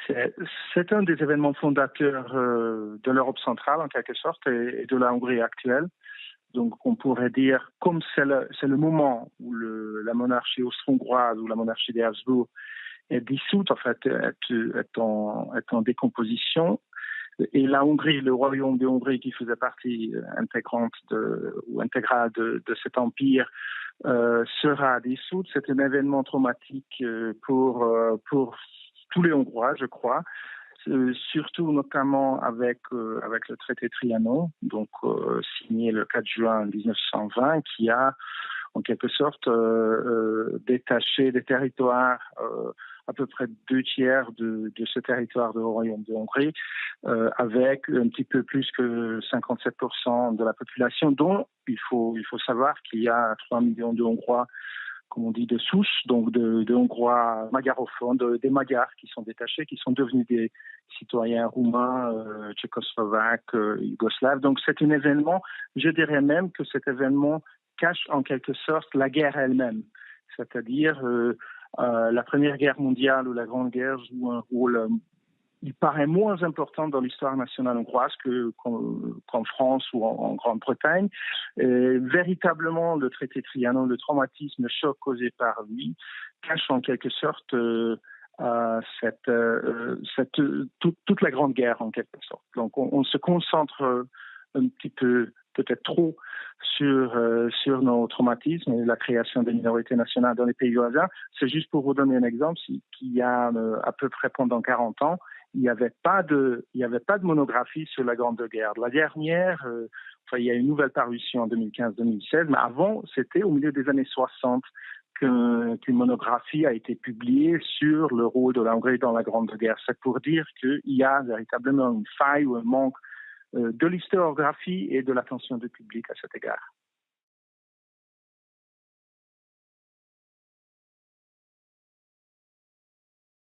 C'est, c'est un des événements fondateurs de l'Europe centrale, en quelque sorte, et de la Hongrie actuelle. Donc, on pourrait dire, comme c'est le moment où la monarchie austro-hongroise ou la monarchie des Habsbourg est dissoute, en fait, est en décomposition, et la Hongrie, le royaume de Hongrie qui faisait partie intégrale de cet empire, sera dissoute. C'est un événement traumatique pour tous les Hongrois, je crois. Surtout notamment avec le traité Trianon, donc signé le 4 juin 1920, qui a en quelque sorte détaché des territoires, à peu près 2/3 de ce territoire du Royaume de Hongrie, avec un petit peu plus que 57% de la population, dont il faut savoir qu'il y a 3 millions de Hongrois, comme on dit, de souche, donc de Hongrois magarophones, des Magyars qui sont détachés, qui sont devenus des citoyens roumains, tchécoslovaques, yougoslaves. Donc c'est un événement, je dirais même que cet événement cache en quelque sorte la guerre elle-même. C'est-à-dire la Première Guerre mondiale ou la Grande Guerre joue un rôle, il paraît moins important dans l'histoire nationale hongroise qu'en France ou en Grande-Bretagne. Véritablement, le traité Trianon, le traumatisme, le choc causé par lui, cache en quelque sorte toute la Grande Guerre, en quelque sorte. Donc, on se concentre un petit peu, peut-être trop, sur nos traumatismes et la création des minorités nationales dans les pays voisins. C'est juste pour vous donner un exemple, qu'il y a à peu près pendant 40 ans, il n'y avait pas de monographie sur la Grande Guerre. La dernière, il y a une nouvelle parution en 2015-2016, mais avant, c'était au milieu des années 60 qu'une monographie a été publiée sur le rôle de la Hongrie dans la Grande Guerre. C'est pour dire qu'il y a véritablement une faille ou un manque de l'historiographie et de l'attention du public à cet égard.